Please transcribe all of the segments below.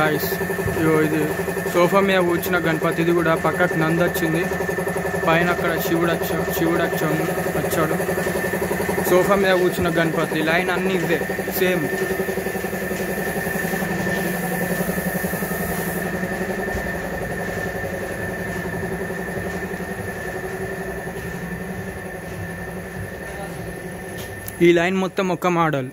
Guys ఇది sofa మీద కూర్చున్న గణపతి, ఇది కూడా పక్కకు నంది వచ్చింది, పైన అక్కడ శివుడు వచ్చాడు. సోఫా మీద కూర్చున్న గణపతి లైన్ అన్నీ ఇవే సేమ్. ఈ లైన్ మొత్తం ఒక మోడల్.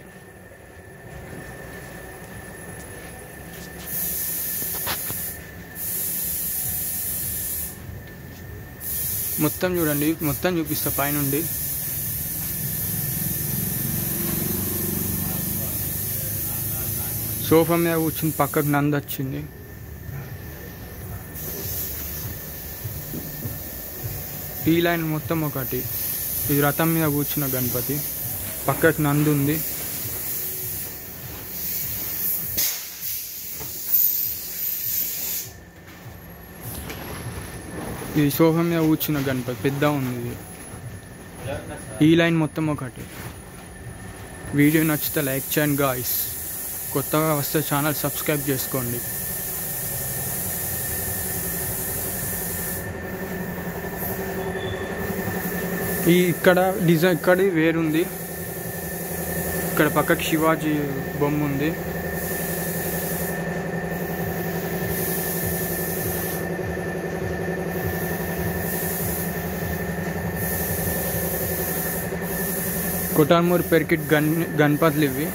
మొత్తం చూడండి, మొత్తం చూపిస్తా పైనుండి. సోఫా మీద కూర్చుని పక్కకు నంది వచ్చింది. ఈ లైన్ మొత్తం ఒకటి. ఇది రథం మీద కూర్చున్న గణపతి, పక్కకు నంది ఉంది. ఇది సోఫా మీద కూర్చున్న గణపతి, పెద్ద ఉంది ఇది. ఈ లైన్ మొత్తం ఒకటి. వీడియో నచ్చితే లైక్ చేయండి గాయ్స్. కొత్తగా వస్తే ఛానల్ సబ్స్క్రైబ్ చేసుకోండి. ఇక్కడ డిజైన్ ఇక్కడ వేరుంది. ఇక్కడ పక్కకి శివాజీ బొమ్మ ఉంది. కొటార్మూర్ పెర్కిట్ గణపతులు ఇవి.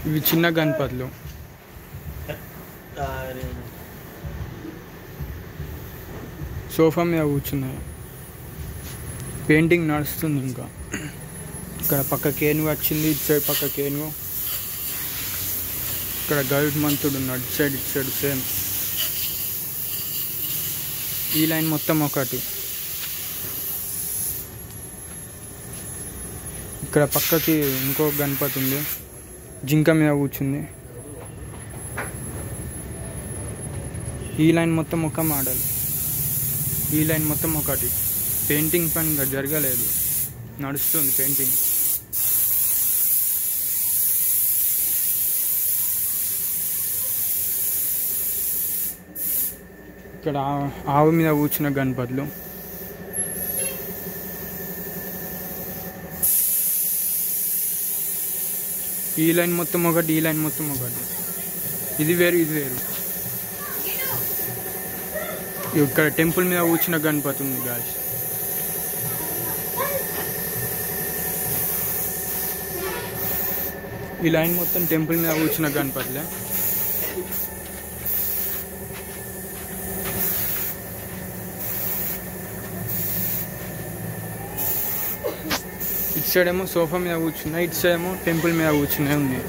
ఇవి చిన్న గణపతులు. సోఫా మీద కూర్చున్నాయి. పెయింటింగ్ నడుస్తుంది ఇంకా. ఇక్కడ పక్క కేనుగు వచ్చింది, ఇటు సైడ్ పక్క కేనుగు. ఇక్కడ గరుత్మంతుడు ఉన్నాడు, ఇటు సైడ్ సేమ్. ఈ లైన్ మొత్తం ఒకటి. ఇక్కడ పక్కకి ఇంకో గణపతి ఉంది, జింక మీద కూర్చుంది. ఈ లైన్ మొత్తం ఒక మోడల్. ఈ లైన్ మొత్తం ఒకటి. పెయింటింగ్ పని ఇంకా జరగలేదు, నడుస్తుంది పెయింటింగ్. ఇక్కడ ఆవు మీద కూర్చున్న గణపతులు. ఈ లైన్ మొత్తం ఒకటి, ఈ లైన్ మొత్తం ఒకటి. ఇది వేరు, ఇది వేరు. ఇక్కడ టెంపుల్ మీద కూర్చున్న గణపతి ఉంది గాయ్స్. ఈ లైన్ మొత్తం టెంపుల్ మీద కూర్చున్న గణపతిలే. ఇటు సైడ్ ఏమో సోఫా మీద కూర్చున్నాయి, ఇటు సైడ్ ఏమో టెంపుల్ మీద కూర్చున్నాయి ఉంది.